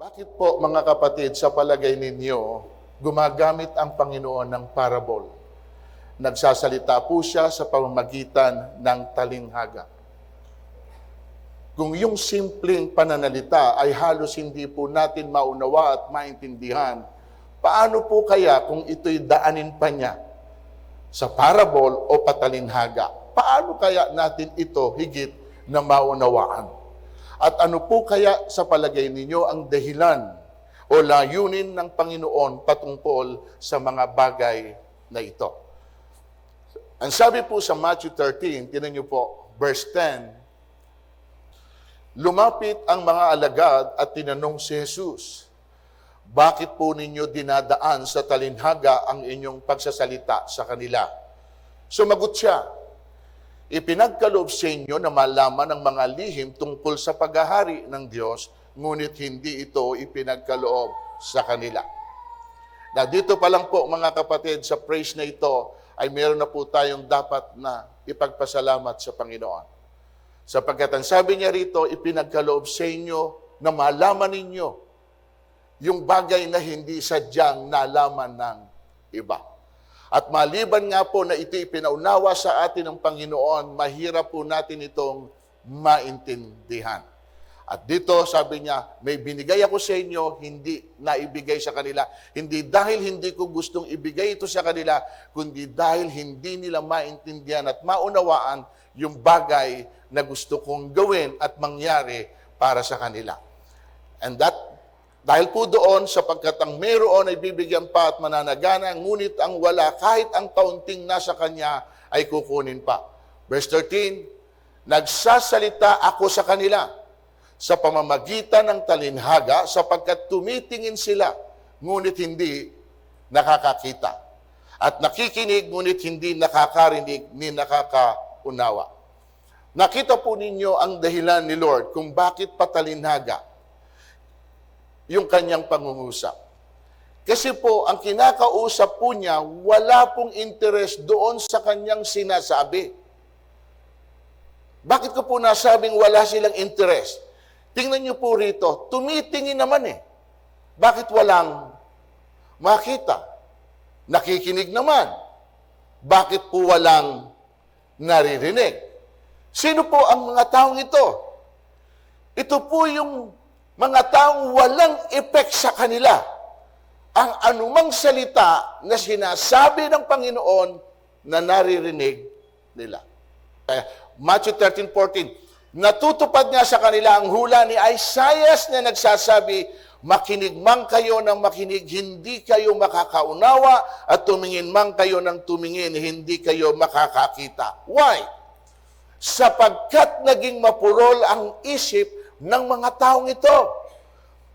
Bakit po mga kapatid, sa palagay ninyo, gumagamit ang Panginoon ng parable? Nagsasalita po siya sa pamamagitan ng talinghaga. Kung yung simpleng pananalita ay halos hindi po natin maunawa at maintindihan, paano po kaya kung ito'y daanin pa niya sa parable o patalinhaga? Paano kaya natin ito higit na maunawaan? At ano po kaya sa palagay ninyo ang dahilan o layunin ng Panginoon patungkol sa mga bagay na ito? Ang sabi po sa Matthew 13, tinan niyo po, verse 10, lumapit ang mga alagad at tinanong si Jesus, bakit po ninyo dinadaan sa talinhaga ang inyong pagsasalita sa kanila? Sumagot siya, ipinagkaloob sa inyo na malaman ang mga lihim tungkol sa paghahari ng Diyos, ngunit hindi ito ipinagkaloob sa kanila. Na dito pa lang po mga kapatid, sa praise na ito, ay meron na po tayong dapat na ipagpasalamat sa Panginoon. Sapagkat ang sabi niya rito, ipinagkaloob sa inyo na malaman ninyo yung bagay na hindi sadyang nalaman ng iba. At maliban nga po na ito ipinaunawa sa atin ng Panginoon, mahirap po natin itong maintindihan. At dito sabi niya, may binigay ako sa inyo, hindi naibigay sa kanila. Hindi dahil hindi ko gustong ibigay ito sa kanila, kundi dahil hindi nila maintindihan at maunawaan yung bagay na gusto kong gawin at mangyari para sa kanila. And that, dahil po doon, sapagkat ang mayroon ay bibigyan pa at mananagana, ngunit ang wala, kahit ang kaunting nasa kanya, ay kukunin pa. Verse 13, nagsasalita ako sa kanila sa pamamagitan ng talinhaga, sapagkat tumitingin sila, ngunit hindi nakakakita. At nakikinig, ngunit hindi nakakarinig, ni nakakaunawa. Nakita po ninyo ang dahilan ni Lord kung bakit patalinhaga yung kanyang pangungusap. Kasi po, ang kinakausap po niya, wala pong interest doon sa kanyang sinasabi. Bakit ko po nasabing wala silang interest? Tingnan niyo po rito, tumitingin naman eh. Bakit walang makita? Nakikinig naman. Bakit po walang naririnig? Sino po ang mga taong ito? Ito po yung mga taong walang effect sa kanila. Ang anumang salita na sinasabi ng Panginoon na naririnig nila. Kaya, Matthew 13:14, natutupad nga sa kanila ang hula ni Isaiah na nagsasabi, makinig man kayo ng makinig, hindi kayo makakaunawa, at tumingin man kayo ng tumingin, hindi kayo makakakita. Why? Sapagkat naging mapurol ang isip ng mga taong ito.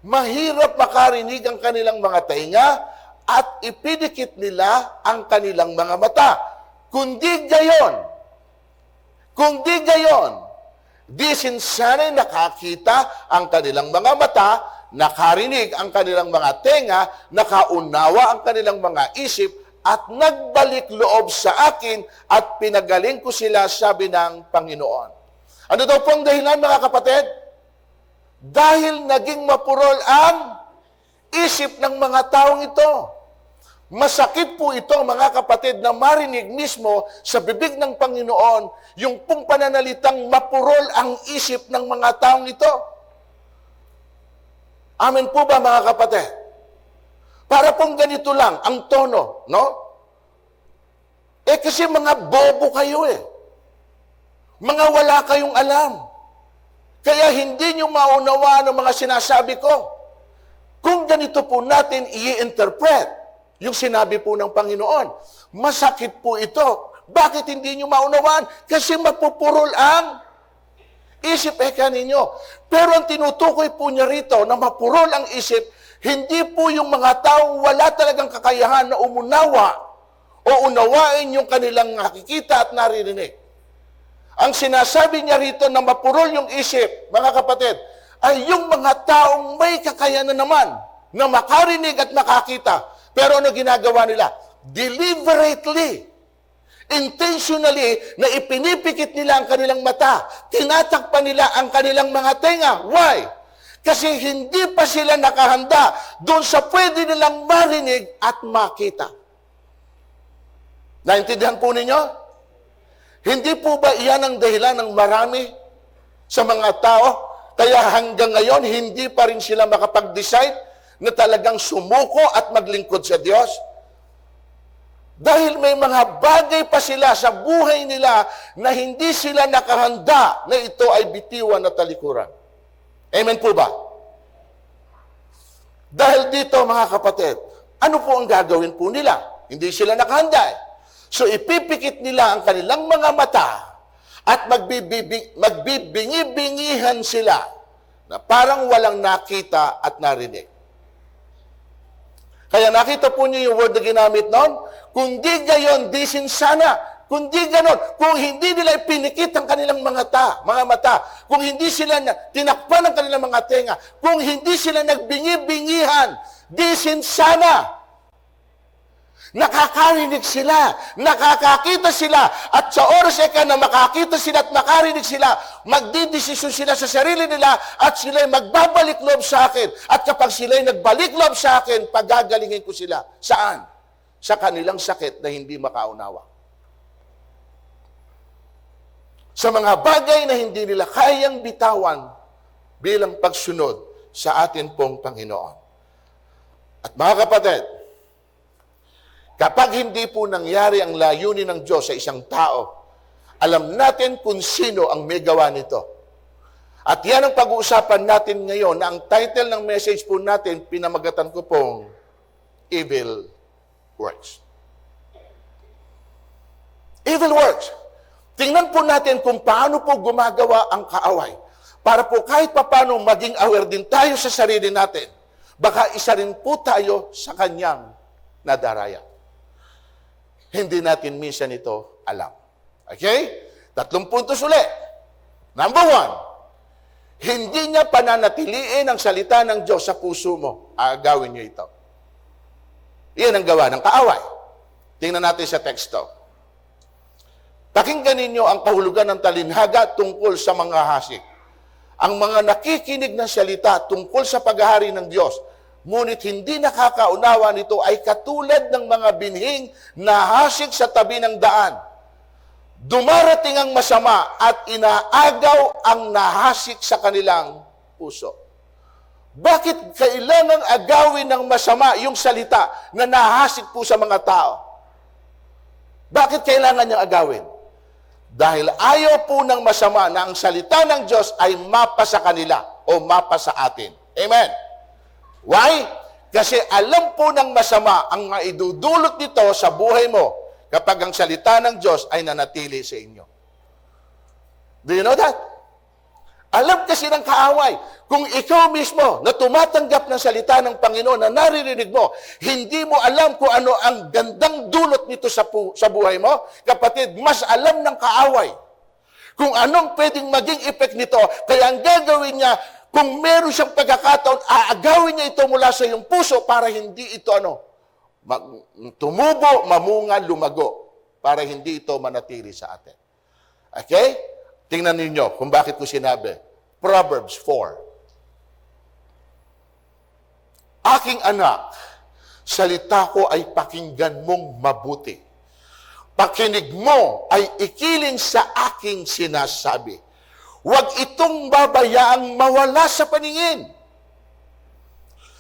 Mahirap makarinig ang kanilang mga tainga at ipidikit nila ang kanilang mga mata. Kundi gayon, di sinsanay nakakita ang kanilang mga mata, nakarinig ang kanilang mga tenga, nakaunawa ang kanilang mga isip, at nagbalik loob sa akin at pinagaling ko sila, sabi ng Panginoon. Ano daw pong dahilan mga kapatid? Dahil naging mapurol ang isip ng mga taong ito. Masakit po ito mga kapatid na marinig mismo sa bibig ng Panginoon yung pong pananalitang mapurol ang isip ng mga taong ito. Amen po ba mga kapatid? Para pong ganito lang ang tono, no? Kasi mga bobo kayo eh. Mga wala kayong alam. Kaya hindi nyo maunawaan ang mga sinasabi ko. Kung ganito po natin i-interpret yung sinabi po ng Panginoon, masakit po ito. Bakit hindi nyo maunawaan? Kasi mapupurol ang isip ninyo. Pero ang tinutukoy po niya rito na mapurol ang isip, hindi po yung mga taong wala talagang kakayahan na umunawa o unawain yung kanilang nakikita at naririnig. Ang sinasabi niya rito na mapurol yung isip, mga kapatid, ay yung mga taong may kakayanan naman na makarinig at makakita. Pero ano ginagawa nila? Deliberately, intentionally, na ipinipikit nila ang kanilang mata. Tinatakpan nila ang kanilang mga tenga. Why? Kasi hindi pa sila nakahanda doon sa pwede nilang marinig at makita. Naintindihan po ninyo? Hindi po ba iyan ang dahilan ng marami sa mga tao? Kaya hanggang ngayon, hindi pa rin sila makapag-decide na talagang sumuko at maglingkod sa Diyos? Dahil may mga bagay pa sila sa buhay nila na hindi sila nakahanda na ito ay bitiwan at talikuran. Amen po ba? Dahil dito, mga kapatid, ano po ang gagawin po nila? Hindi sila nakahanda eh. So ipipikit nila ang kanilang mga mata at magbibingi-bingihan sila na parang walang nakita at narinig. Kaya nakita po niyo yung word na ginamit noon? Kung di gayon, di sinsana. Kung di ganon, kung hindi nila ipinikit ang kanilang mga mata, kung hindi sila tinakpan ang kanilang mga tenga, kung hindi sila nagbingi-bingihan, di sinsana. Nakakarinig sila, nakakakita sila, at sa oras na makakita sila at makarinig sila, magdidesisyon sila sa sarili nila at sila'y magbabalik loob sa akin. At kapag sila'y nagbalik loob sa akin, pagagalingin ko sila. Saan? Sa kanilang sakit na hindi makaunawa. Sa mga bagay na hindi nila kayang bitawan bilang pagsunod sa atin pong Panginoon. At mga kapatid, kapag hindi po nangyari ang layunin ng Diyos sa isang tao, alam natin kung sino ang may gawa nito. At yan ang pag-uusapan natin ngayon na ang title ng message po natin, pinamagatan ko pong Evil Works. Evil Works. Tingnan po natin kung paano po gumagawa ang kaaway. Para po kahit paano maging aware din tayo sa sarili natin. Baka isa rin po tayo sa kanyang nadaraya. Hindi natin minsan ito alam. Okay? 3 puntos ulit. Number 1, hindi niya pananatiliin ang salita ng Diyos sa puso mo. Agawin niyo ito. Iyan ang gawa ng kaaway. Tingnan natin sa teksto. Pakinggan ninyo ang kahulugan ng talinhaga tungkol sa mga hasik. Ang mga nakikinig ng salita tungkol sa paghahari ng Diyos, ngunit hindi nakakaunawa nito ay katulad ng mga binhing na hasik sa tabi ng daan. Dumarating ang masama at inaagaw ang nahasik sa kanilang puso. Bakit kailangang agawin ng masama yung salita na nahasik po sa mga tao? Bakit kailangan niyang agawin? Dahil ayaw po ng masama na ang salita ng Diyos ay mapa sa kanila o mapa sa atin. Amen? Why? Kasi alam po ng masama ang maidudulot nito sa buhay mo kapag ang salita ng Diyos ay nanatili sa inyo. Do you know that? Alam kasi ng kaaway, kung ikaw mismo na tumatanggap ng salita ng Panginoon na naririnig mo, hindi mo alam kung ano ang gandang dulot nito sa buhay mo, kapatid, mas alam ng kaaway kung anong pwedeng maging effect nito. Kaya ang gagawin niya, kung meron siyang pagkakataon, aagawin niya ito mula sa iyong puso para hindi ito tumubo, mamunga, lumago, para hindi ito manatili sa atin. Okay? Tingnan ninyo kung bakit ko sinabi. Proverbs 4. Aking anak, salita ko ay pakinggan mong mabuti. Pakinig mo ay ikiling sa aking sinasabi. Huwag itong babayaang mawala sa paningin.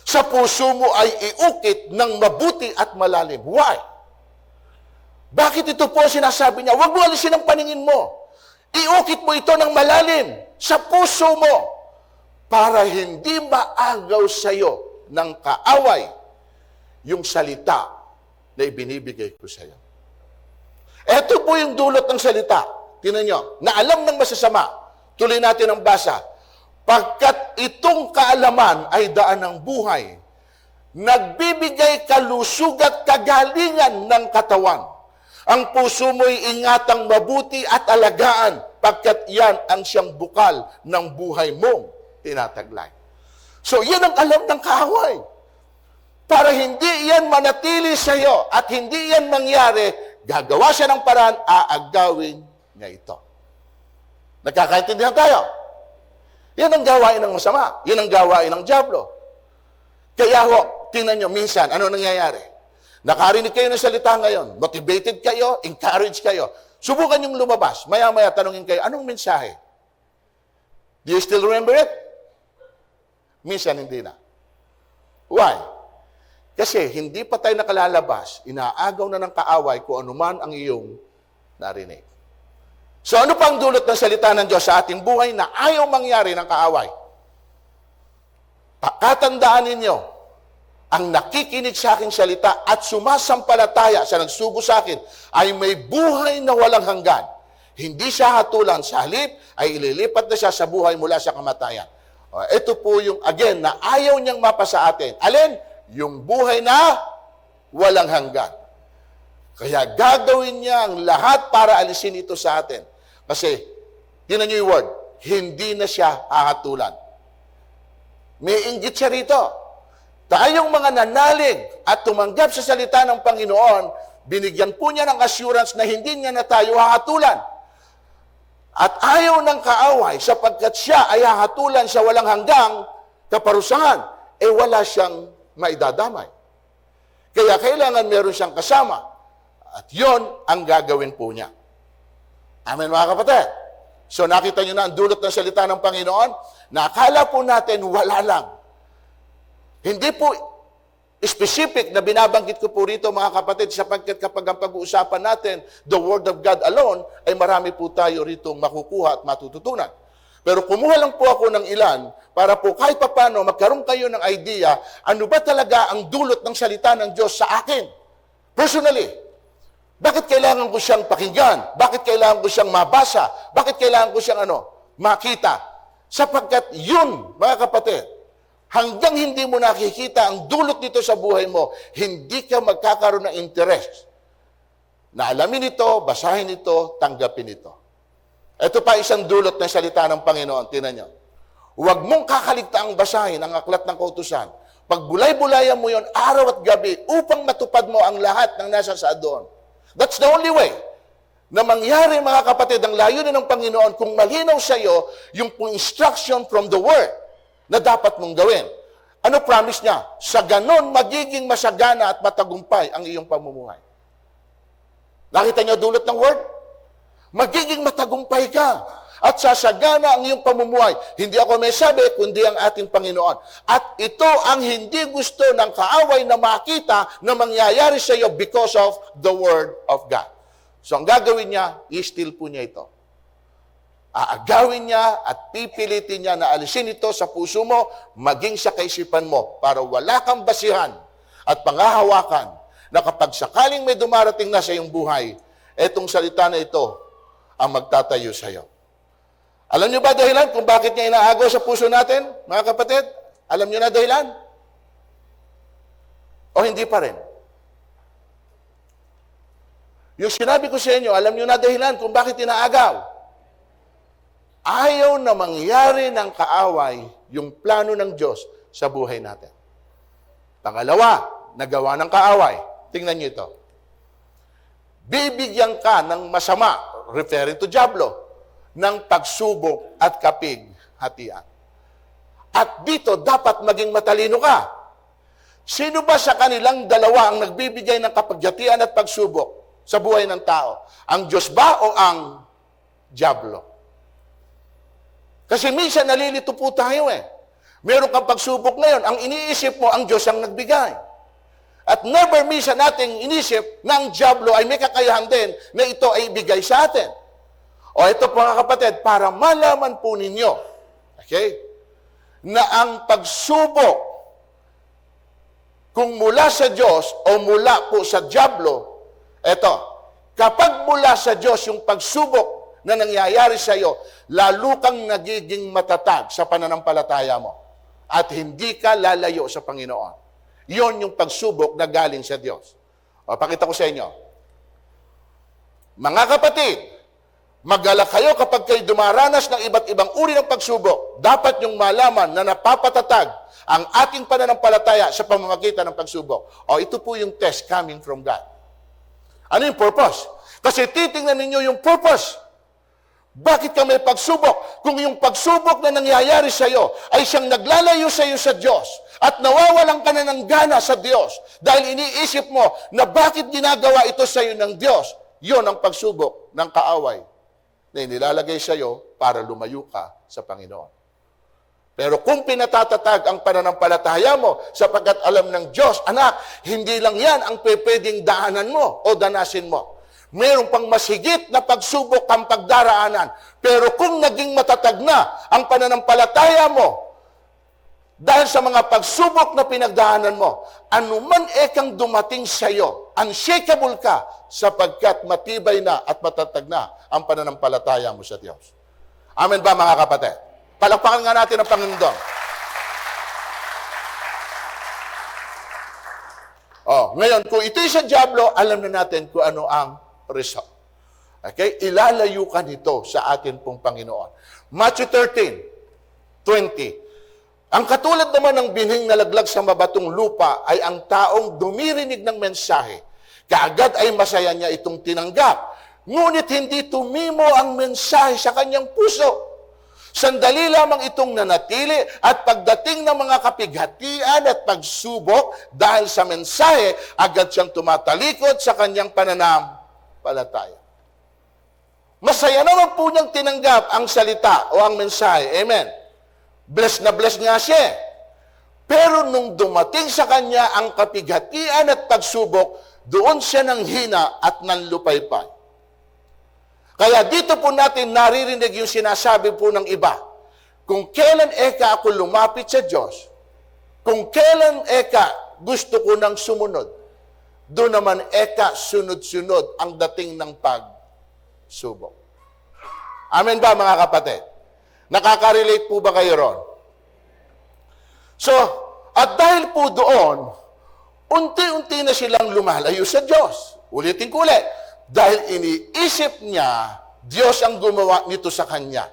Sa puso mo ay iukit ng mabuti at malalim. Why? Bakit ito po sinasabi niya? Huwag mo alisin ang paningin mo. Iukit mo ito ng malalim sa puso mo para hindi maagaw sa iyo ng kaaway yung salita na ibinibigay ko sa iyo. Ito po yung dulot ng salita. Tingnan nyo, na alam ng masasama. Tuloy natin ang basa. Pagkat itong kaalaman ay daan ng buhay, nagbibigay kalusug at kagalingan ng katawan. Ang puso mo'y ingatang mabuti at alagaan, pagkat yan ang siyang bukal ng buhay mong tinataglay. So, yan ang alam ng kaaway. Para hindi yan manatili sa iyo at hindi yan mangyari, gagawa siya ng paraan, aagawin niya ito. Nagkakaintindihan tayo? Yan ang gawain ng masama. Yan ang gawain ng dyablo. Kaya ho, tingnan nyo, minsan, ano nangyayari? Nakarinig kayo ng salita ngayon, motivated kayo, encouraged kayo. Subukan yung lumabas. Maya-maya tanungin kayo, anong mensahe? Do you still remember it? Minsan hindi na. Why? Kasi hindi pa tayo nakalalabas, inaagaw na ng kaaway kung anuman ang iyong narinig. So ano pang dulot ng salita ng Diyos sa ating buhay na ayaw mangyari ng kaaway? Pakatandaan ninyo, ang nakikinig sa aking salita at sumasampalataya sa nagsugo sa akin ay may buhay na walang hanggan. Hindi siya hatulan, sa halip ay ililipat na siya sa buhay mula sa kamatayan. Ito po yung, again, na ayaw niyang mapa sa atin. Alin? Yung buhay na walang hanggan. Kaya gagawin niya ang lahat para alisin ito sa atin. Kasi, tinan niyo yung word, hindi na siya hahatulan. May inggit siya rito. Tayong mga nanalig at tumanggap sa salita ng Panginoon, binigyan po niya ng assurance na hindi niya na tayo hahatulan. At ayaw ng kaaway sapagkat siya ay hahatulan sa walang hanggang kaparusahan, wala siyang maidadamay. Kaya kailangan meron siyang kasama. At yon ang gagawin po niya. Amen mga kapatid. So nakita niyo na ang dulot ng salita ng Panginoon, na akala po natin wala lang. Hindi po specific na binabanggit ko po rito mga kapatid, sapagkat kapag ang pag-uusapan natin, the Word of God alone, ay marami po tayo rito makukuha at matututunan. Pero kumuha lang po ako ng ilan para po kahit papano magkaroon kayo ng idea ano ba talaga ang dulot ng salita ng Diyos sa akin. Personally, bakit kailangan ko siyang pakinggan? Bakit kailangan ko siyang mabasa? Bakit kailangan ko siyang makita? Sapagkat yun, mga kapatid, hanggang hindi mo nakikita ang dulot nito sa buhay mo, hindi ka magkakaroon ng interest na alamin ito, basahin ito, tanggapin ito. Ito pa isang dulot ng salita ng Panginoon. Tingnan nyo. Huwag mong kakaligtaang basahin ang aklat ng kautusan. Pagbulay-bulayan mo yon araw at gabi upang matupad mo ang lahat ng nasa saad doon. That's the only way na mangyari, mga kapatid, ang layunin ng Panginoon kung malinaw sa iyo yung instruction from the Word na dapat mong gawin. Ano promise niya? Sa ganon, magiging masagana at matagumpay ang iyong pamumuhay. Nakita niyo dulot ng Word? Magiging matagumpay ka at sasagana ang iyong pamumuhay. Hindi ako may sabi, kundi ang ating Panginoon. At ito ang hindi gusto ng kaaway na makita na mangyayari sa iyo because of the Word of God. So ang gagawin niya, i-steal po niya ito. Aagawin niya at pipilitin niya na alisin ito sa puso mo, maging sa kaisipan mo, para wala kang basihan at pangahawakan na kapag sakaling may dumarating na sa iyong buhay, etong salita na ito ang magtatayo sa iyo. Alam niyo ba dahilan kung bakit niya inaagaw sa puso natin, mga kapatid? Alam niyo na dahilan? O hindi pa rin? Yung sinabi ko sa inyo, alam niyo na dahilan kung bakit inaagaw? Ayaw na mangyari ng kaaway yung plano ng Diyos sa buhay natin. Pangalawa, nagawa ng kaaway. Tingnan niyo ito. Bibigyan ka ng masama, referring to Diablo, ng pagsubok at kapig-hatian. At dito, dapat maging matalino ka. Sino ba sa kanilang dalawa ang nagbibigay ng kapaghatian at pagsubok sa buhay ng tao? Ang Diyos ba o ang Diablo? Kasi minsan nalilito po tayo Meron kang pagsubok ngayon, ang iniisip mo, ang Diyos ang nagbigay. At never minsan nating inisip na ang Diablo ay may kakayahan din na ito ay ibigay sa atin. O ito po mga kapatid, para malaman po ninyo, okay, na ang pagsubok, kung mula sa Diyos o mula po sa Diablo, ito, kapag mula sa Diyos yung pagsubok na nangyayari sa iyo, lalo kang nagiging matatag sa pananampalataya mo at hindi ka lalayo sa Panginoon. Yon yung pagsubok na galing sa Diyos. O, pakita ko sa inyo. Mga kapatid, mag-alala kayo kapag kayo dumaranas ng iba't ibang uri ng pagsubok. Dapat yung malaman na napapatatag ang ating pananampalataya sa pamamagitan ng pagsubok. O, ito po yung test coming from God. Ano yung purpose? Kasi titingnan ninyo yung purpose. Bakit ka may pagsubok? Kung yung pagsubok na nangyayari sa iyo ay siyang naglalayo sa iyo sa Diyos at nawawalan ka na ng gana sa Diyos dahil iniisip mo na bakit ginagawa ito sa iyo ng Diyos, yon ang pagsubok ng kaaway na inilalagay sa iyo para lumayo ka sa Panginoon. Pero kung pinatatatag ang pananampalataya mo sapagkat alam ng Diyos, anak, hindi lang yan ang pwedeng daanan mo o danasin mo. Mayroon pang masigit na pagsubok ang pagdaraanan. Pero kung naging matatag na ang pananampalataya mo, dahil sa mga pagsubok na pinagdaanan mo, anuman ekang dumating sa iyo, unshakable ka sapagkat matibay na at matatag na ang pananampalataya mo sa Diyos. Amen ba mga kapatid? Palakpakan nga natin ang Panginoon. Ngayon, kung ito'y sa Diablo, alam na natin kung ano ang result. Okay? Ilalayo ka nito sa atin pong Panginoon. Matthew 13:20. Ang katulad naman ng binhing nalaglag sa mabatong lupa ay ang taong dumirinig ng mensahe. Kaagad ay masaya niya itong tinanggap. Ngunit hindi tumimo ang mensahe sa kanyang puso. Sandali lamang itong nanatili at pagdating ng mga kapighatian at pagsubok dahil sa mensahe, agad siyang tumatalikod sa kanyang pananampalataya. Masaya naman po niyang tinanggap ang salita o ang mensahe. Amen. Bless na bless nga siya. Pero nung dumating sa kanya ang kapighatian at pagsubok, doon siya nang hina at nanlupaypay. Kaya dito po natin naririnig yung sinasabi po ng iba. Kung kailan eka ako lumapit sa Diyos, kung kailan eka gusto ko nang sumunod, doon naman eka sunod-sunod ang dating ng pagsubok. Amen ba mga kapatid? Nakaka-relate po ba kayo ron? So, at dahil po doon, unti-unti na silang lumalayo sa Diyos. Ulitin ko ulit. Dahil iniisip niya, Diyos ang gumawa nito sa kanya.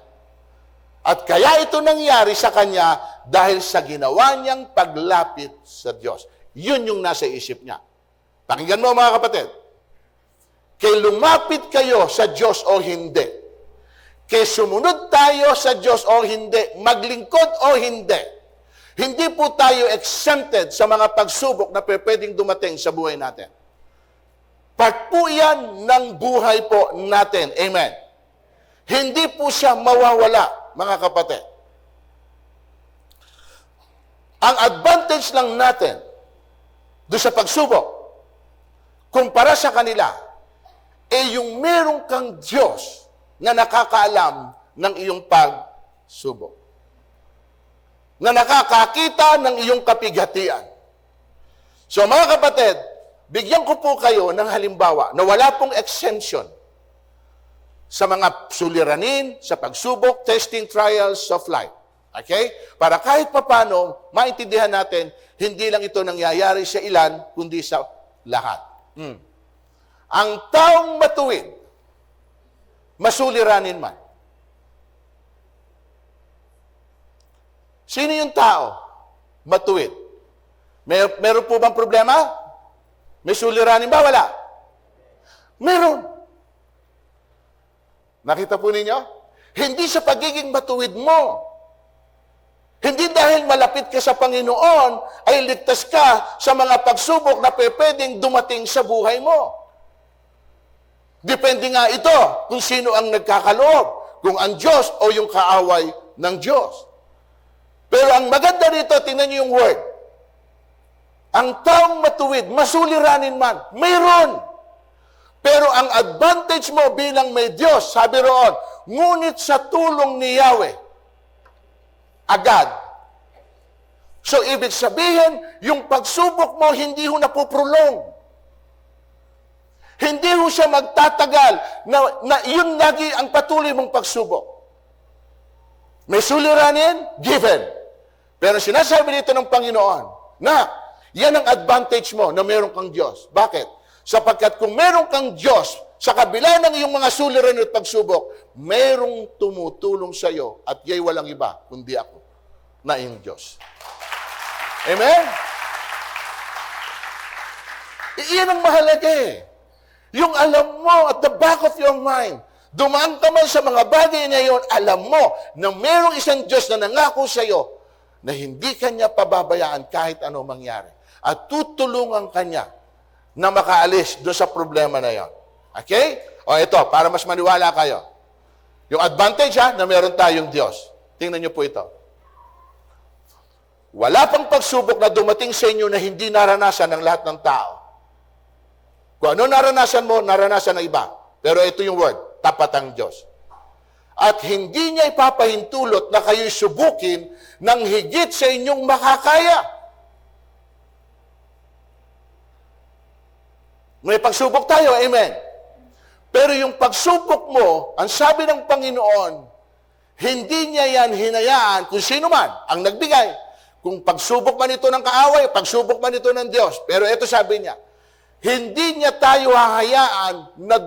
At kaya ito nangyari sa kanya dahil sa ginawa niyang paglapit sa Diyos. Yun yung nasa isip niya. Pakinggan mo mga kapatid. Kay lumapit kayo sa Diyos o hindi. Kay sumunod tayo sa Diyos o hindi. Maglingkod o hindi. Hindi po tayo exempted sa mga pagsubok na pwedeng dumating sa buhay natin. Part po yan ng buhay po natin. Amen. Hindi po siya mawawala, mga kapatid. Ang advantage lang natin doon sa pagsubok, kumpara sa kanila, yung meron kang Diyos na nakakaalam ng iyong pagsubok. Na nakakakita ng iyong kapighatian. So mga kapatid, bigyan ko po kayo ng halimbawa na wala pong exemption sa mga suliranin, sa pagsubok, testing, trials of life. Okay? Para kahit papano, maintindihan natin, hindi lang ito nangyayari sa ilan, kundi sa lahat. Ang taong matuwid, masuliranin man. Sino yung tao? Matuwid. Meron po bang problema? May suliranin ba? Wala. Meron. Nakita po ninyo? Hindi sa pagiging matuwid mo. Hindi dahil malapit ka sa Panginoon, ay ligtas ka sa mga pagsubok na pwedeng dumating sa buhay mo. Depende nga ito kung sino ang nagkakaloob, kung ang Diyos o yung kaaway ng Diyos. Pero ang maganda rito, tingnan niyo yung word. Ang taong matuwid, masuliranin man, mayroon. Pero ang advantage mo bilang may Diyos, sabi roon, ngunit sa tulong ni Yahweh, agad. So, ibig sabihin, yung pagsubok mo, hindi ho napuprolong. Hindi ho siya magtatagal na yun lagi ang patuloy mong pagsubok. May suliranin, given. Pero sinasabi dito ng Panginoon, na, yan ang advantage mo na meron kang Diyos. Bakit? Sapagkat kung meron kang Diyos, sa kabila ng iyong mga suliranin at pagsubok, merong tumutulong sa iyo at yay walang iba, kundi ako, na iyong Diyos. Amen? Iyan ang mahalaga eh. Yung alam mo at the back of your mind, Dumaan ka man sa mga bagay na yon, alam mo na mayroong isang Diyos na nangako sa iyo na hindi kanya pababayaan kahit ano mangyari. At tutulungan kanya na makaalis doon sa problema na yon. Okay? O ito, para mas maniwala kayo. Yung advantage na meron tayong Diyos. Tingnan niyo po ito. Wala pang pagsubok na dumating sa inyo na hindi naranasan ng lahat ng tao. Kung ano naranasan mo, naranasan ng iba. Pero ito yung word, tapat ang Diyos. At hindi niya ipapahintulot na kayo'y subukin ng higit sa inyong makakaya. May pagsubok tayo, amen. Pero yung pagsubok mo, ang sabi ng Panginoon, hindi niya yan hinayaan kung sino man ang nagbigay. Kung pagsubok man ito ng kaaway, pagsubok man ito ng Diyos. Pero ito sabi niya, hindi niya tayo hahayaan na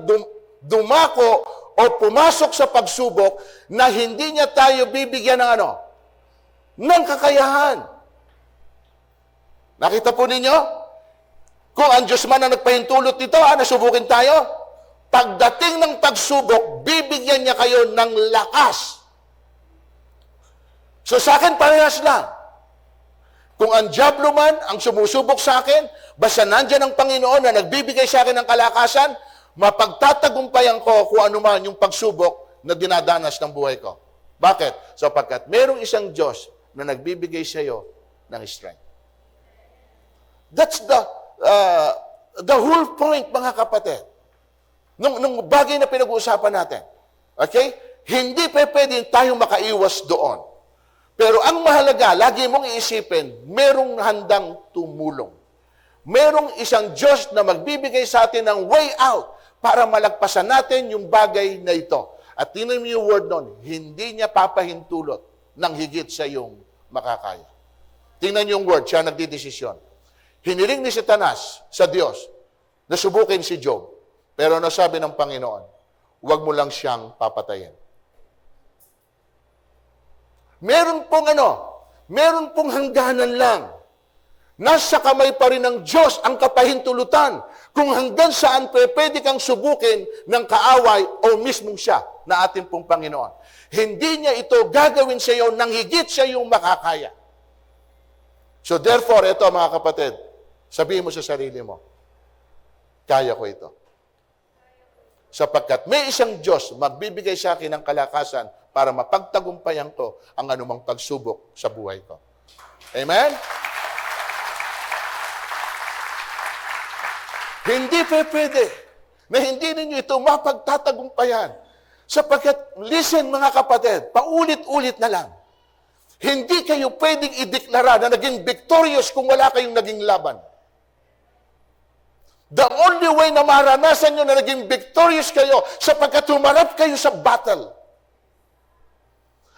dumako o pumasok sa pagsubok na hindi niya tayo bibigyan ng ano? Ng kakayahan. Nakita po ninyo? Kung ang Diyos man ang nagpahintulot nito, nasubukin tayo, pagdating ng pagsubok, bibigyan niya kayo ng lakas. So sa akin, parehas lang. Kung ang diablo man ang sumusubok sa akin, basta nandyan ang Panginoon na nagbibigay sa akin ng kalakasan, mapagtatagumpayan ko kung ano man yung pagsubok na dinadanas ng buhay ko. Bakit? Sapagkat merong isang Diyos na nagbibigay sa iyo ng strength. That's the whole point, mga kapatid. Nung bagay na pinag-uusapan natin. Okay? Hindi pa pwede tayong makaiwas doon. Pero ang mahalaga, lagi mong iisipin, merong handang tumulong. Merong isang Diyos na magbibigay sa atin ng way out para malagpasan natin yung bagay na ito. At tingnan mo yung word nun, hindi niya papahintulot ng higit sa iyong makakaya. Tingnan yung word, siya nagdidesisyon. Hiniling ni Satanas sa Diyos na subukin si Job. Pero nasabi ng Panginoon, huwag mo lang siyang papatayin. Meron pong hangganan lang. Nasa kamay pa rin ng Diyos ang kapahintulutan kung hanggang saan pwede kang subukin ng kaaway o mismong siya na ating pong Panginoon. Hindi niya ito gagawin sa iyo nang higit sa iyong makakaya. So therefore, ito mga kapatid, sabihin mo sa sarili mo, kaya ko ito. Sapagkat may isang Diyos magbibigay sa akin ng kalakasan para mapagtagumpayan ko ang anumang pagsubok sa buhay ko. Amen? Hindi pwede na hindi ninyo ito mapagtatagumpayan. Sapagkat, listen mga kapatid, paulit-ulit na lang. Hindi kayo pwedeng ideklara na naging victorious kung wala kayong naging laban. The only way na maranasan nyo na naging victorious kayo sapagkat humarap kayo sa battle.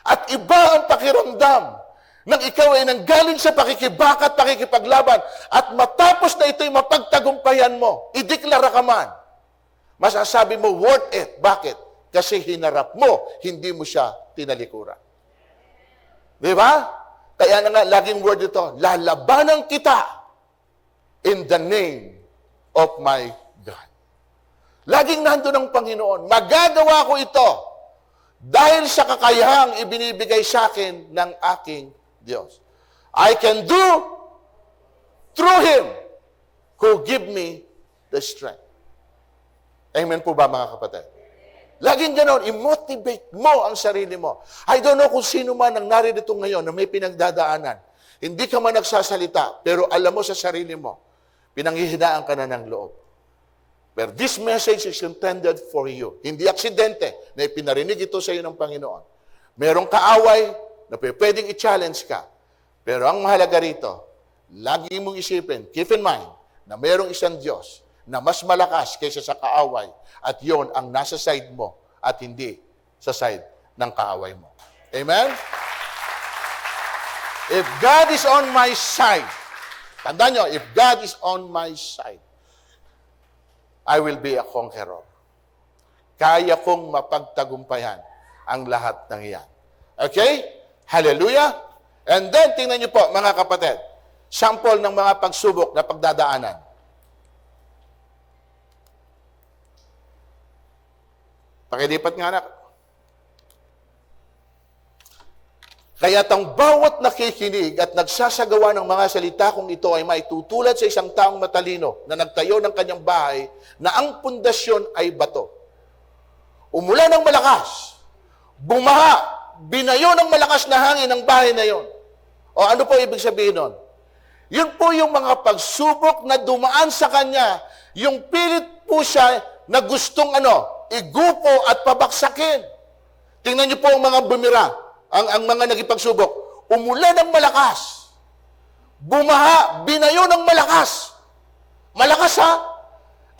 At iba ang pakiramdam nang ikaw ay nanggaling sa pakikibaka at pakikipaglaban at matapos na ito'y mapagtagumpayan mo, ideklara ka man, masasabi mo, worth it. Bakit? Kasi hinarap mo, hindi mo siya tinalikuran. Di ba? Kaya na nga, laging word ito, lalabanan kita in the name of my God. Laging nandun ang Panginoon. Magagawa ko ito dahil sa kakayahang ibinibigay sa akin ng aking Diyos. I can do through Him who give me the strength. Amen po ba mga kapatid? Laging ganon, i-motivate mo ang sarili mo. I don't know kung sino man ang naririto ngayon na may pinagdadaanan. Hindi ka man nagsasalita, pero alam mo sa sarili mo, pinanghihinaan ka na ng loob. But this message is intended for you. Hindi aksidente na ipinarinig ito sa iyo ng Panginoon. Merong kaaway na pwedeng i-challenge ka. Pero ang mahalaga rito, lagi mong isipin, keep in mind, na merong isang Diyos na mas malakas kaysa sa kaaway at yon ang nasa side mo at hindi sa side ng kaaway mo. Amen? If God is on my side, tandaan nyo, if God is on my side, I will be a conqueror. Kaya kong mapagtagumpayan ang lahat ng iyan. Okay? Hallelujah? And then, tingnan nyo po, mga kapatid, sample ng mga pagsubok na pagdadaanan. Pakilipat nga anak. Kaya't ang bawat nakikinig at nagsasagawa ng mga salita kung ito ay maitutulad sa isang taong matalino na nagtayo ng kanyang bahay na ang pundasyon ay bato. Umulan ng malakas, bumaha, binayo ng malakas na hangin ang bahay na yon. O ano po ibig sabihin nun? Yun po yung mga pagsubok na dumaan sa kanya, yung pilit po siya na gustong igupo at pabaksakin. Tingnan niyo po ang mga bumira, ang mga nagipagsubok. Umulan ng malakas, bumaha, binayo ng malakas. Malakas ha?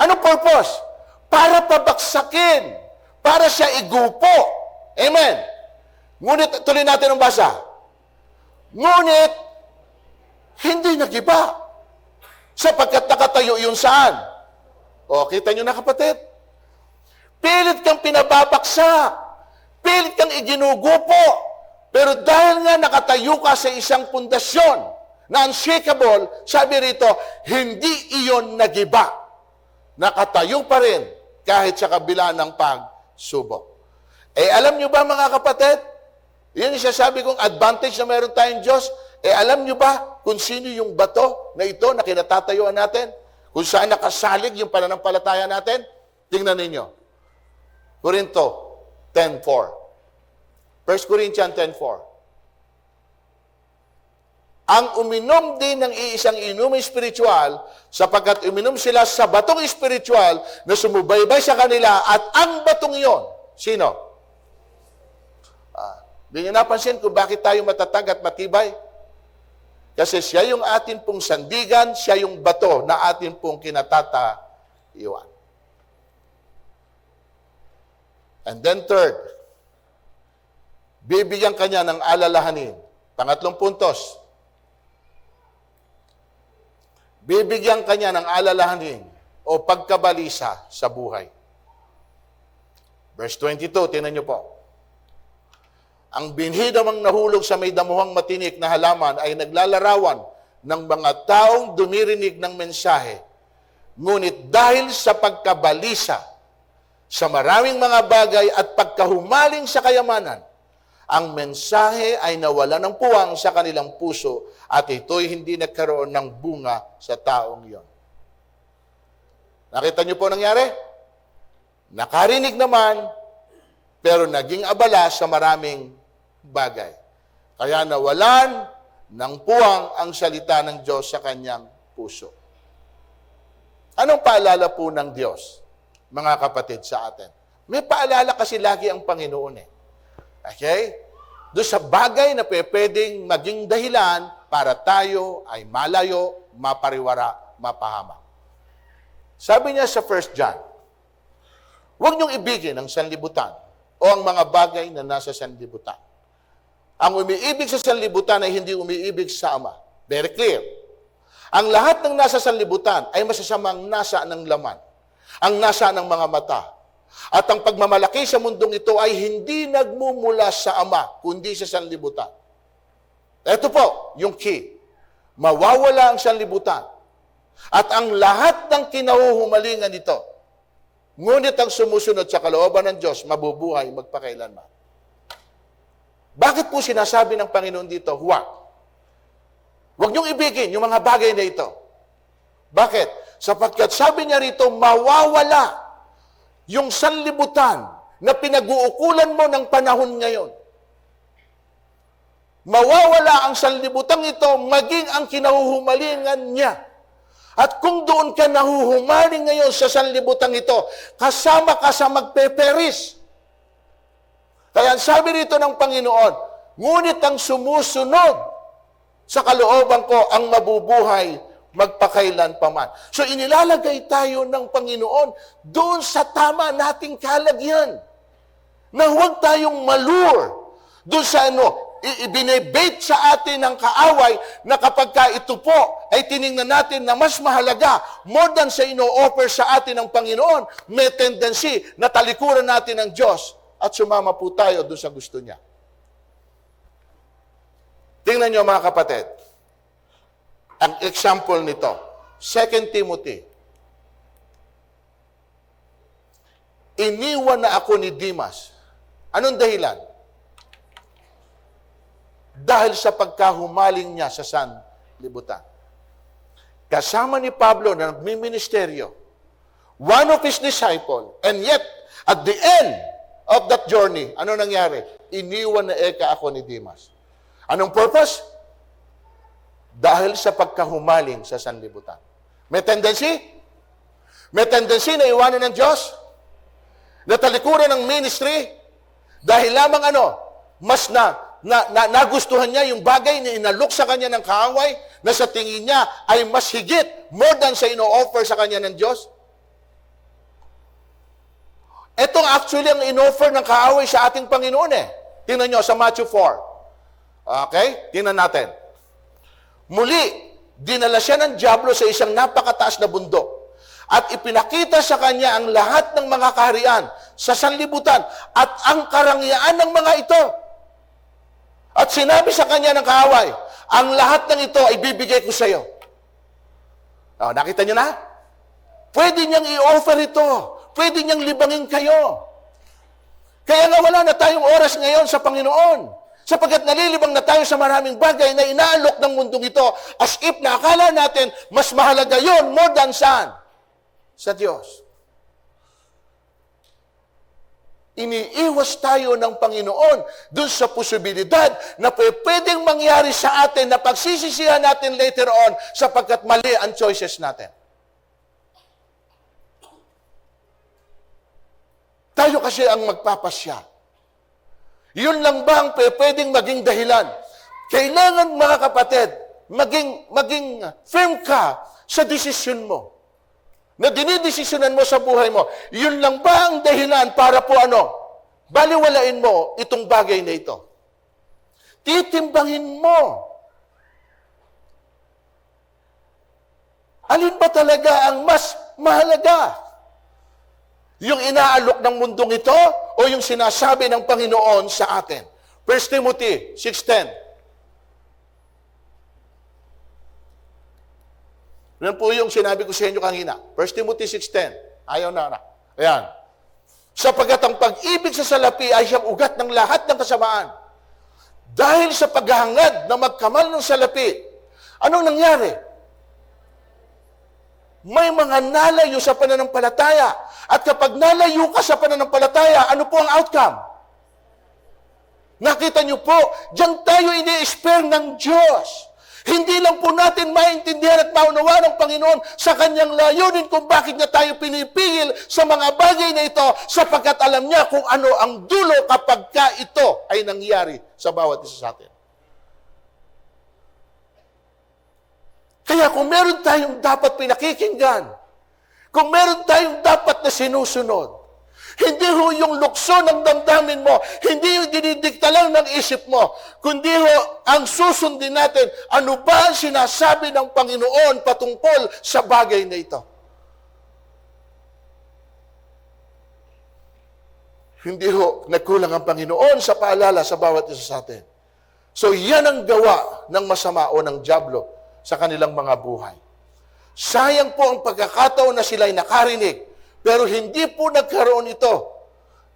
Ano purpose? Para pabaksakin, para siya igupo. Amen. Ngunit, tuloy natin ang basa. Ngunit, hindi nagiba. Sapagkat nakatayo yun saan? O, kita nyo na kapatid? Pilit kang pinababaksak. Pilit kang iginugupo. Pero dahil nga nakatayo ka sa isang pundasyon na unshakable, sabi rito, hindi iyon nagiba. Nakatayo pa rin kahit sa kabila ng pagsubok. Alam nyo ba mga kapatid? Yan yung sasabi kong advantage na meron tayong Diyos. Alam nyo ba kung sino yung bato na ito na kinatatayuan natin? Kung saan nakasalig yung pananampalataya natin? Tingnan ninyo. Korinto 10:4. 1 Corinthians 10:4. Ang uminom din ng iisang inumin spiritual, sapagkat uminom sila sa batong spiritual na sumubaybay sa kanila, at ang batong iyon, sino? Hindi niyo napansin kung bakit tayo matatag at matibay? Kasi siya yung atin pong sandigan, siya yung bato na atin pong kinatatayuan. And then third, bibigyan kanya ng alalahanin. Pangatlong puntos, bibigyan kanya ng alalahanin o pagkabalisa sa buhay. Verse 22, tingnan niyo po. Ang binhi namang nahulog sa may damuhang matinik na halaman ay naglalarawan ng mga taong dumirinig ng mensahe. Ngunit dahil sa pagkabalisa sa maraming mga bagay at pagkahumaling sa kayamanan, ang mensahe ay nawala ng puwang sa kanilang puso at ito'y hindi nagkaroon ng bunga sa taong iyon. Nakita niyo po nangyari? Nakarinig naman, pero naging abala sa maraming bagay. Kaya nawalan ng puwang ang salita ng Diyos sa kanyang puso. Anong paalala po ng Diyos, mga kapatid, sa atin? May paalala kasi lagi ang Panginoon eh. Okay? Doon sa bagay na pwedeng maging dahilan para tayo ay malayo, mapariwara, mapahamak. Sabi niya sa 1 John, huwag niyong ibigin ang sanlibutan o ang mga bagay na nasa sanlibutan. Ang umiibig sa sanlibutan ay hindi umiibig sa Ama. Very clear. Ang lahat ng nasa sanlibutan ay masasamang nasa ng laman. Ang nasa ng mga mata. At ang pagmamalaki sa mundong ito ay hindi nagmumula sa Ama, kundi sa sanlibutan. Ito po, yung key. Mawawala ang sanlibutan. At ang lahat ng kinahuhumalingan nito, ngunit ang sumusunod sa kalooban ng Diyos, mabubuhay magpakailanman. Bakit po sinasabi ng Panginoon dito, huwag? Huwag niyong ibigin yung mga bagay na ito. Bakit? Sapagkat sabi niya rito, mawawala yung sanlibutan na pinag-uukulan mo ng panahon ngayon. Mawawala ang sanlibutan ito, maging ang kinahuhumalingan niya. At kung doon ka nahuhumaling ngayon sa sanlibutan ito, kasama ka sa magpeperis. Kaya sabi rito ng Panginoon, ngunit ang sumusunod sa kalooban ko ang mabubuhay magpakailan paman. So inilalagay tayo ng Panginoon doon sa tama nating kalagyan. Na huwag tayong malure doon sa ibinebate sa atin ng kaaway na kapag ka ito po ay tiningnan natin na mas mahalaga more than sa ino-offer sa atin ng Panginoon, may tendency na talikuran natin ang Diyos at sumama po tayo doon sa gusto niya. Tingnan niyo mga kapatid, ang example nito, 2 Timothy. iniwan na ako ni Demas. Anong dahilan? Dahil sa pagkahumaling niya sa sanlibutan. Kasama ni Pablo na nagmiministeryo, one of his disciple, and yet, at the end of that journey, ano nangyari? Iniwan na ako ni Demas. Anong purpose? Dahil sa pagkahumaling sa sanlibutan. May tendency? May tendency na iwanan ng Diyos? Na talikuran ng ministry? Dahil lamang mas nagustuhan niya yung bagay na inalok sa kanya ng kaaway na sa tingin niya ay mas higit, more than sa ino-offer sa kanya ng Diyos? Ito actually ang in-offer ng kaaway sa ating Panginoon Tingnan nyo sa Matthew 4. Okay? Tingnan natin. Muli, dinala siya ng dyablo sa isang napakataas na bundok at ipinakita sa kanya ang lahat ng mga kaharian sa sanlibutan at ang karangyaan ng mga ito. At sinabi sa kanya ng kaaway, ang lahat ng ito ay bibigay ko sa iyo. Nakita niyo na? Pwede niyang i-offer ito. Pwede niyang libangin kayo. Kaya nga wala na tayong oras ngayon sa Panginoon. Sapagkat nalilibang na tayo sa maraming bagay na inaalok ng mundong ito as if na akala natin mas mahalaga yon more than saan? Sa Diyos. Iniiwas tayo ng Panginoon dun sa posibilidad na pwedeng mangyari sa atin na pagsisisihan natin later on sapagkat mali ang choices natin. Tayo kasi ang magpapasya. Yun lang ba ang pwedeng maging dahilan? Kailangan, mga kapatid, maging firm ka sa desisyon mo. Na dinidesisyonan mo sa buhay mo. Yun lang ba ang dahilan para po baliwalain mo itong bagay na ito? Titimbangin mo. Alin ba talaga ang mas mahalaga? Yung inaalok ng mundong ito o yung sinasabi ng Panginoon sa atin? 1 Timothy 6:10. Yan po yung sinabi ko sa inyo kanina. 1 Timothy 6:10. Ayaw na. Ayan. Sapagkat ang pag-ibig sa salapi ay siyang ugat ng lahat ng kasamaan. Dahil sa paghahangad na magkamal ng salapi, anong nangyari? May mga nalayo sa pananampalataya. At kapag nalayo ka sa pananampalataya, ano po ang outcome? Nakita niyo po, diyan tayo ini-spare ng Diyos. Hindi lang po natin maintindihan at maunawa ng Panginoon sa kanyang layunin kung bakit niya tayo pinipigil sa mga bagay na ito sapagkat alam niya kung ano ang dulo kapag ka ito ay nangyari sa bawat isa sa atin. Kaya kung meron tayong dapat pinakikinggan, kung meron tayong dapat na sinusunod, hindi ho yung lukso ng damdamin mo, hindi yung dinidikta lang ng isip mo, kundi ho ang susundin natin, ano ba ang sinasabi ng Panginoon patungkol sa bagay na ito? Hindi ho nagkulang ang Panginoon sa paalala sa bawat isa sa atin. So yan ang gawa ng masama o ng dyablo sa kanilang mga buhay. Sayang po ang pagkakataon na sila'y nakarinig, pero hindi po nagkaroon ito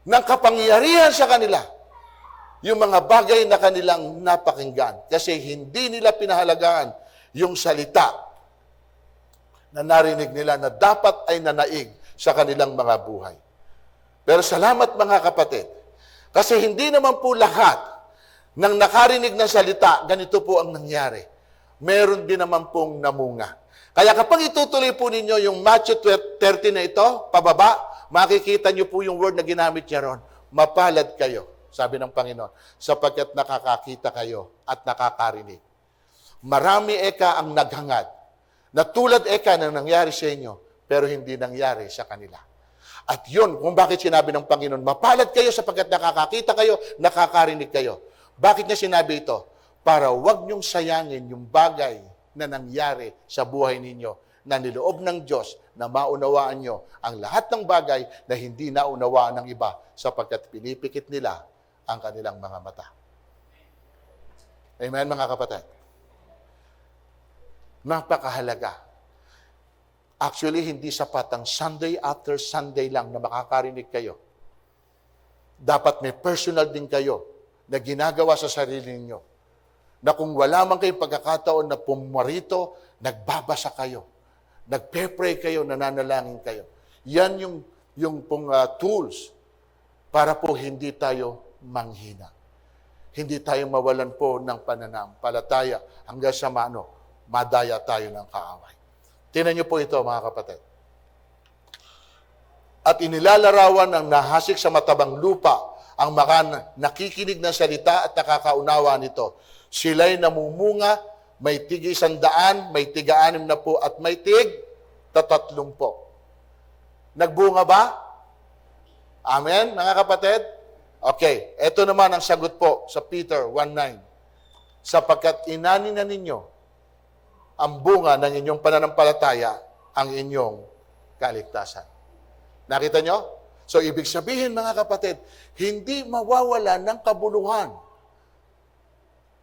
ng kapangyarihan sa kanila yung mga bagay na kanilang napakinggan. Kasi hindi nila pinahalagaan yung salita na narinig nila na dapat ay nanaig sa kanilang mga buhay. Pero salamat mga kapatid, kasi hindi naman po lahat ng nakarinig ng salita, ganito po ang nangyari. Meron din naman pong namunga. Kaya kapag itutuloy po ninyo yung Matthew 13 na ito, pababa, makikita nyo po yung word na ginamit niya ron. Mapalad kayo, sabi ng Panginoon, sapagkat nakakakita kayo at nakakarinig. Marami ang naghangad, na tulad na nangyari sa inyo, pero hindi nangyari sa kanila. At yun, kung bakit sinabi ng Panginoon, mapalad kayo sapagkat nakakakita kayo, nakakarinig kayo. Bakit niya sinabi ito? Para wag niyong sayangin yung bagay na nangyari sa buhay ninyo, na niloob ng Diyos na maunawaan nyo ang lahat ng bagay na hindi naunawaan ng iba sapagkat pinipikit nila ang kanilang mga mata. Amen, mga kapatid? Napakahalaga. Actually, hindi sapat ang Sunday after Sunday lang na makakarinig kayo. Dapat may personal din kayo na ginagawa sa sarili ninyo. Na kung wala man kayong pagkakataon na pumarito, nagbabasa kayo. Nagpe-pray kayo, nananalangin kayo. Yan yung tools para po hindi tayo manghina. Hindi tayo mawalan po ng pananampalataya hanggang sa madaya tayo ng kaaway. Tingnan niyo po ito, mga kapatid. At inilalarawan ng nahasik sa matabang lupa ang mga nakikinig ng salita at nakakaunawa nito. Sila'y namumunga, may tig 100, may tig 60 at may tig 30. Nagbunga ba? Amen, mga kapatid? Okay, ito naman ang sagot po sa Peter 1:9. Sapagkat inani na ninyo ang bunga ng inyong pananampalataya, ang inyong kaligtasan. Nakita nyo? So, ibig sabihin, mga kapatid, hindi mawawala ng kabuluhan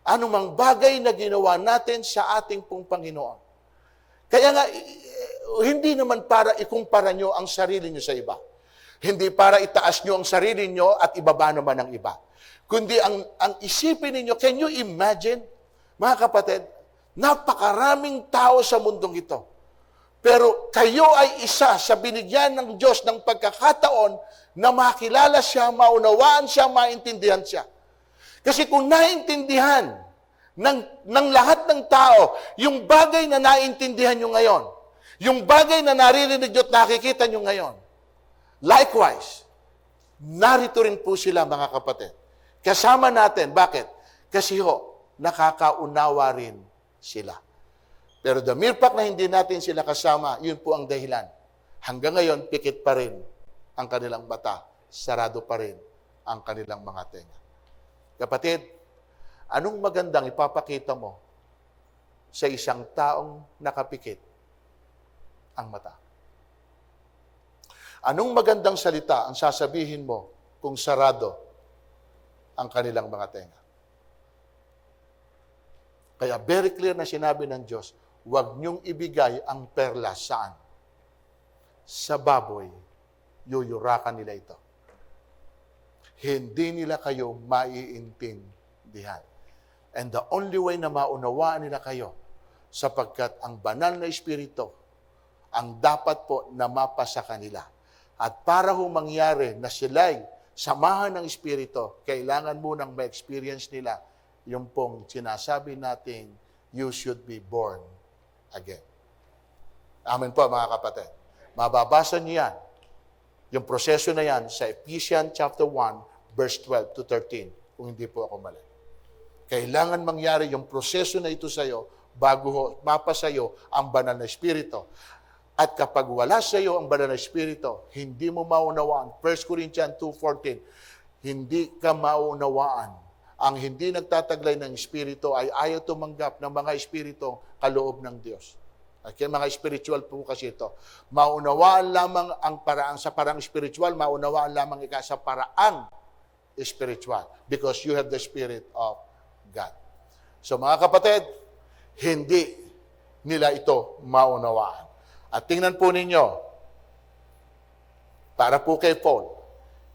anumang bagay na ginawa natin sa ating pong Panginoon. Kaya nga, hindi naman para ikumpara nyo ang sarili nyo sa iba. Hindi para itaas nyo ang sarili nyo at ibaba naman ang iba. Kundi ang isipin ninyo, can you imagine, mga kapatid, napakaraming tao sa mundong ito. Pero kayo ay isa sa binigyan ng Diyos ng pagkakataon na makilala siya, maunawaan siya, maintindihan siya. Kasi kung naintindihan ng lahat ng tao, yung bagay na naintindihan nyo ngayon, yung bagay na naririnig nyo at nakikita nyo ngayon, likewise, narito rin po sila, mga kapatid. Kasama natin. Bakit? Kasi nakakaunawa rin sila. Pero the mere fact na hindi natin sila kasama, yun po ang dahilan. Hanggang ngayon, pikit pa rin ang kanilang mata. Sarado pa rin ang kanilang mga tenga. Kapatid, anong magandang ipapakita mo sa isang taong nakapikit ang mata? Anong magandang salita ang sasabihin mo kung sarado ang kanilang mga tenga? Kaya very clear na sinabi ng Diyos, huwag niyong ibigay ang perlas saan? Sa baboy, yuyurakan nila ito. Hindi nila kayo maiintindihan. And the only way na maunawaan nila kayo, sapagkat ang banal na Espiritu, ang dapat po na mapasa kanila. At para mangyari na sila'y samahan ng Espiritu, kailangan munang ma-experience nila yung pong sinasabi natin, you should be born again. Amen po, mga kapatid. Mababasa niyo yan. Yung proseso na yan sa Ephesians chapter 1, verse 12 to 13, kung hindi po ako mali. Kailangan mangyari yung proseso na ito sa iyo bago mapasa iyo ang banal na Espiritu. At kapag wala sa iyo ang banal na Espiritu, hindi mo maunawaan. 1 Corinthians 2:14, hindi ka maunawaan. Ang hindi nagtataglay ng Espiritu ay ayaw tumanggap ng mga Espiritu kaloob ng Diyos. Okay, mga spiritual po kasi ito. Maunawaan lamang ang paraan sa parang spiritual, maunawaan lamang ika sa paraang spiritual. Because you have the Spirit of God. So mga kapatid, hindi nila ito maunawaan. At tingnan po ninyo, para po kay Paul,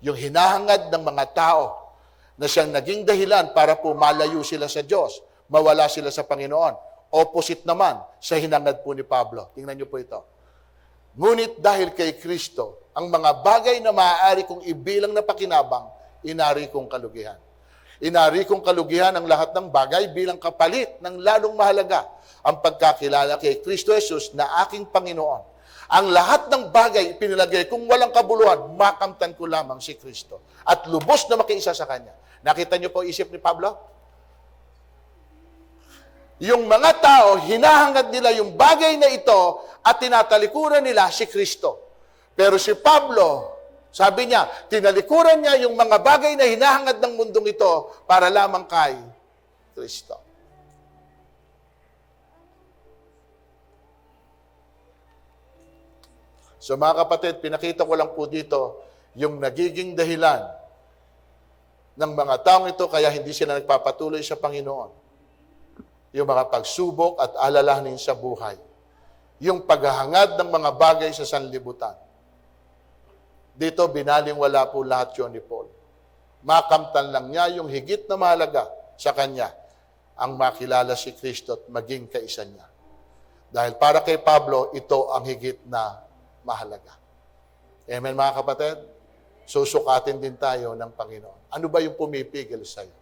yung hinahangad ng mga tao na siyang naging dahilan para po malayo sila sa Diyos, mawala sila sa Panginoon. Opposite naman sa hinangad po ni Pablo. Tingnan niyo po ito. Ngunit dahil kay Kristo, ang mga bagay na maaari kong ibilang na pakinabang, inari kong kalugihan. Inari kong kalugihan ang lahat ng bagay bilang kapalit ng lalong mahalaga ang pagkakilala kay Kristo Jesus na aking Panginoon. Ang lahat ng bagay ipinalagay kung walang kabuluhan, makamtan ko lamang si Kristo. At lubos na makiisa sa Kanya. Nakita niyo po isip ni Pablo? Yung mga tao, hinahangad nila yung bagay na ito at tinatalikuran nila si Kristo. Pero si Pablo, sabi niya, tinalikuran niya yung mga bagay na hinahangad ng mundong ito para lamang kay Kristo. So mga kapatid, pinakita ko lang po dito yung nagiging dahilan ng mga taong ito kaya hindi sila nagpapatuloy sa Panginoon. Yung mga pagsubok at alalahanin sa buhay. yung paghahangad ng mga bagay sa sanlibutan. Dito, binalingwala po lahat yun ni Paul. Makamtan lang niya yung higit na mahalaga sa kanya, ang makilala si Kristo at maging kaisa niya. Dahil para kay Pablo, ito ang higit na mahalaga. Amen, mga kapatid? Susukatin din tayo ng Panginoon. Ano ba yung pumipigil sa'yo?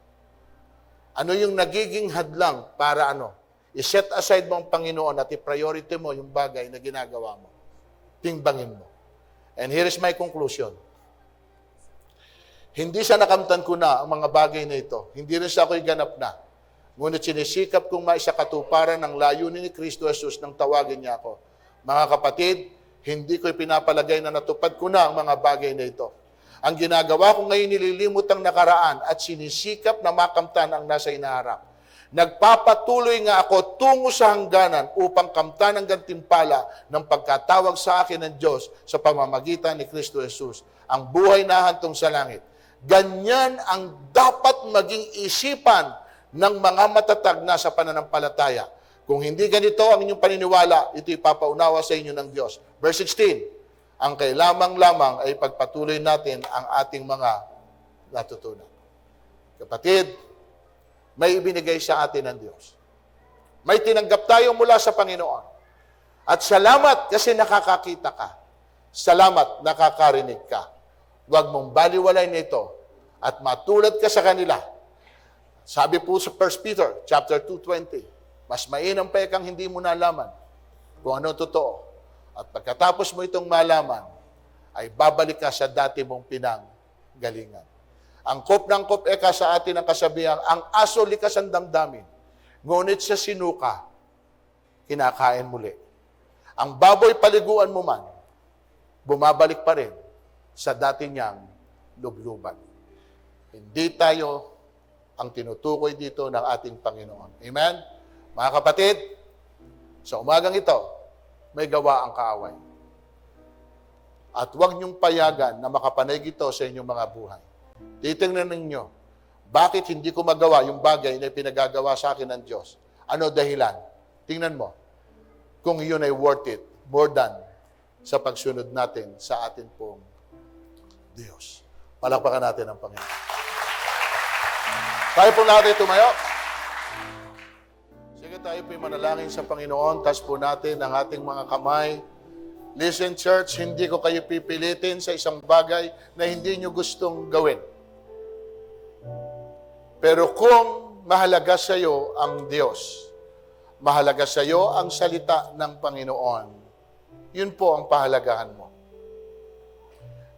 Ano yung nagiging hadlang para i-set aside mo ang Panginoon at i-priority mo yung bagay na ginagawa mo. Timbangin mo. And here is my conclusion. Hindi sa nakamtan ko na ang mga bagay na ito. Hindi rin sa ako'y ganap na. Ngunit sinisikap kong maisakatuparan ng layunin ni Kristo Jesus nang tawagin niya ako. Mga kapatid, hindi ko'y pinapalagay na natupad ko na ang mga bagay na ito. Ang ginagawa ko ngayon, nililimot ang nakaraan at sinisikap na makamtan ang nasa inaharap. Nagpapatuloy nga ako tungo sa hangganan upang kamtan ang gantimpala ng pagkatawag sa akin ng Diyos sa pamamagitan ni Kristo Jesus, ang buhay na hantong sa langit. Ganyan ang dapat maging isipan ng mga matatag na sa pananampalataya. Kung hindi ganito ang inyong paniniwala, ito ipapaunawa sa inyo ng Diyos. Verse 16, ang kailamang lamang ay pagpatuloy natin ang ating mga natutunan. Kapatid, may ibinigay sa atin ng Diyos. May tinanggap tayo mula sa Panginoon. At salamat kasi nakakakita ka. Salamat nakakarinig ka. Huwag mong baliwalay nito at matulad ka sa kanila. Sabi po sa 1 Peter chapter 2:20, mas mainam pa kang hindi mo nalaman kung ano totoo. At pagkatapos mo itong malaman, ay babalik ka sa dati mong pinanggalingan. Ang kop ng kop sa atin ang kasabihang, ang aso likas ang damdamin, ngunit sa sinuka, kinakain muli. Ang baboy paliguan mo man, bumabalik pa rin sa dati niyang lubluban. Hindi tayo ang tinutukoy dito ng ating Panginoon. Amen? Mga kapatid, sa umagang ito, may gawa ang kaaway. At huwag niyong payagan na makapanay ito sa inyong mga buhay. Titingnan ninyo, bakit hindi ko magawa yung bagay na pinagagawa sa akin ng Diyos? Ano dahilan? Tingnan mo, kung yun ay worth it, more than sa pagsunod natin sa atin pong Diyos. Palakpakan natin ang Panginoon. Tayo po natin tumayo. Sige, tayo po'y manalangin sa Panginoon. Tas po natin ang ating mga kamay. Listen, church, hindi ko kayo pipilitin sa isang bagay na hindi nyo gustong gawin. Pero kung mahalaga sa iyo ang Diyos, mahalaga sa iyo ang salita ng Panginoon, yun po ang pahalagahan mo.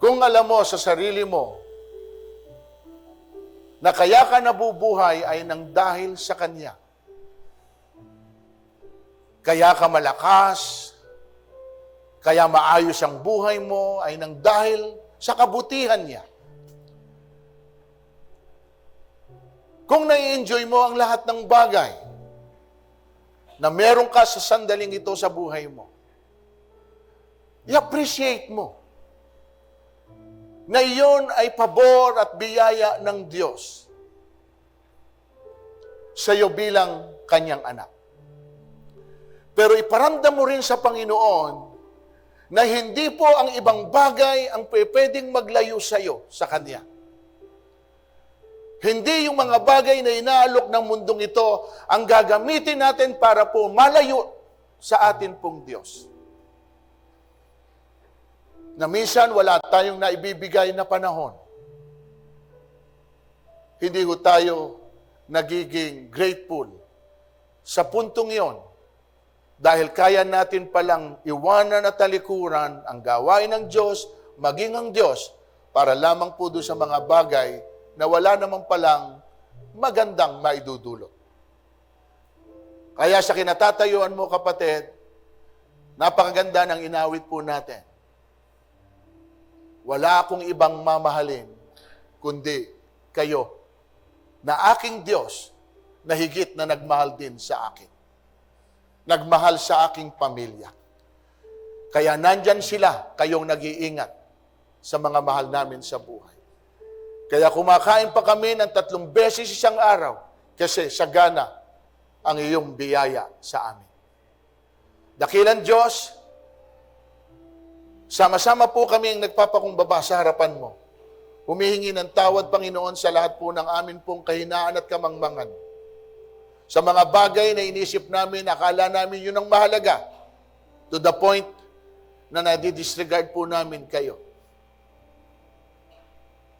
Kung alam mo sa sarili mo na kaya ka nabubuhay ay nang dahil sa Kanya, kaya ka malakas, kaya maayos ang buhay mo ay nang dahil sa kabutihan niya. Kung nai-enjoy mo ang lahat ng bagay na meron ka sa sandaling ito sa buhay mo, i-appreciate mo na iyon ay pabor at biyaya ng Diyos sa iyo bilang Kanyang anak. Pero iparamdam mo rin sa Panginoon na hindi po ang ibang bagay ang pwedeng maglayo sa iyo sa Kanya. Hindi yung mga bagay na inaalok ng mundong ito ang gagamitin natin para po malayo sa atin pong Diyos. Na minsan wala tayong naibibigay na panahon. Hindi ko tayo nagiging grateful sa puntong iyon dahil kaya natin palang iwanan at talikuran ang gawain ng Diyos, maging ang Diyos, para lamang po doon sa mga bagay na wala namang palang magandang maidudulot. Kaya sa kinatatayuan mo, kapatid, napakaganda ng inawit po natin. Wala akong ibang mamahalin, kundi kayo, na aking Diyos, na higit na nagmahal din sa akin. Nagmahal sa aking pamilya. Kaya nandyan sila, kayong nag-iingat sa mga mahal namin sa buhay. Kaya kumakain pa kami ng 3 beses isang araw kasi sagana ang iyong biyaya sa amin. Dakilang Diyos, sama-sama po kami ang nagpapakumbaba sa harapan mo. Humihingi ng tawad, Panginoon, sa lahat po ng amin pong kahinaan at kamangmangan. Sa mga bagay na inisip namin, akala namin yun ang mahalaga. To the point na nadi-disregard po namin kayo.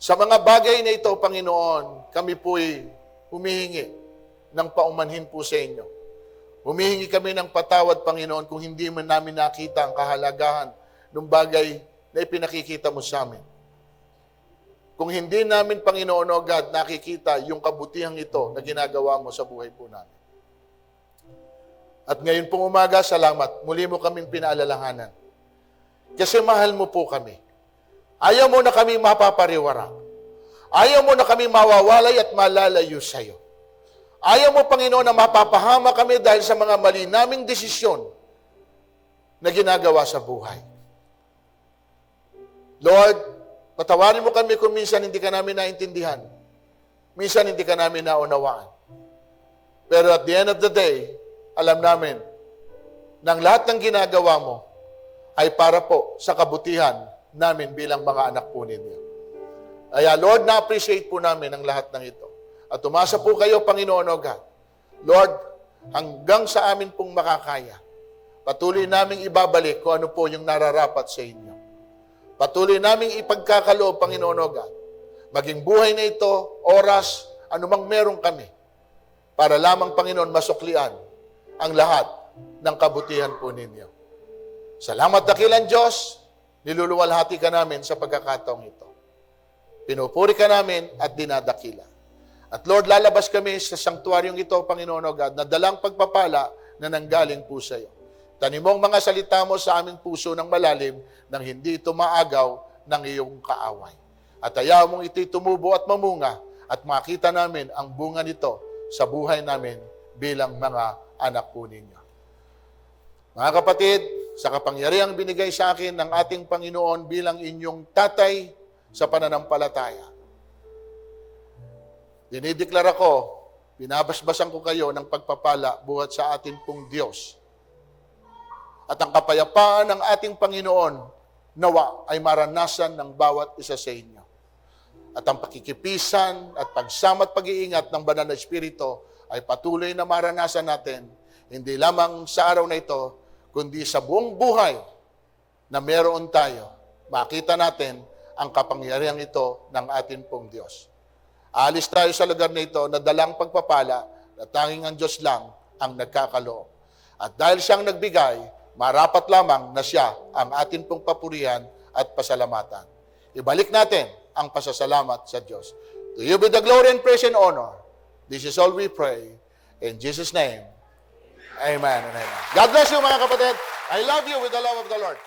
Sa mga bagay na ito, Panginoon, kami po'y humihingi ng paumanhin po sa inyo. Humihingi kami ng patawad, Panginoon, kung hindi man namin nakita ang kahalagahan ng bagay na ipinakikita mo sa amin. Kung hindi namin, Panginoon o God, nakikita yung kabutihang ito na ginagawa mo sa buhay po namin. At ngayon pong umaga, salamat. Muli mo kaming pinaalalahanan. Kasi mahal mo po kami. Ayaw mo na kami mapapariwara. Ayaw mo na kami mawawalay at malalayo sa iyo. Ayaw mo, Panginoon, na mapapahama kami dahil sa mga mali naming desisyon na ginagawa sa buhay. Lord, patawarin mo kami kung minsan hindi ka namin naintindihan. Minsan hindi ka namin naunawaan. Pero at the end of the day, alam namin na ang lahat ng ginagawa mo ay para po sa kabutihan namin bilang mga anak po ninyo. Kaya Lord, na-appreciate po namin ang lahat ng ito. At umasa po kayo, Panginoon o God. Lord, hanggang sa amin pong makakaya, patuloy naming ibabalik kung ano po yung nararapat sa inyo. Patuloy naming ipagkakaloob, Panginoon o God. Maging buhay na ito, oras, anumang meron kami, para lamang, Panginoon, masuklian ang lahat ng kabutihan po ninyo. Salamat, dakilang Diyos, niluluwalhati ka namin sa pagkakataong ito. Pinupuri ka namin at dinadakila. At Lord, lalabas kami sa sanktuaryong ito, Panginoon o God, na dalang pagpapala na nanggaling po sa iyo. Tanim mo ang mga salita mo sa aming puso ng malalim nang hindi ito maagaw ng iyong kaaway. At ayaw mong ito'y tumubo at mamunga at makita namin ang bunga nito sa buhay namin bilang mga anak po ninyo. Mga kapatid, sa kapangyarihang binigay sa akin ng ating Panginoon bilang inyong tatay sa pananampalataya, dinideklara ko, binabasbasan ko kayo ng pagpapala buhat sa atin pong Diyos. At ang kapayapaan ng ating Panginoon, nawa ay maranasan ng bawat isa sa inyo. At ang pakikipisan at pagsama at pag-iingat ng Banal na Espiritu ay patuloy na maranasan natin, hindi lamang sa araw na ito, kundi sa buong buhay na meron tayo, makita natin ang kapangyarihan ito ng atin pong Diyos. Alis tayo sa lugar na ito na dalang pagpapala na tanging ang Diyos lang ang nagkakaloob. At dahil siyang nagbigay, marapat lamang na siya ang atin pong papurihan at pasalamatan. Ibalik natin ang pasasalamat sa Diyos. To you be the glory and praise and honor. This is all we pray. In Jesus' name, amen and amen. God bless you, mga kapatid. I love you with the love of the Lord.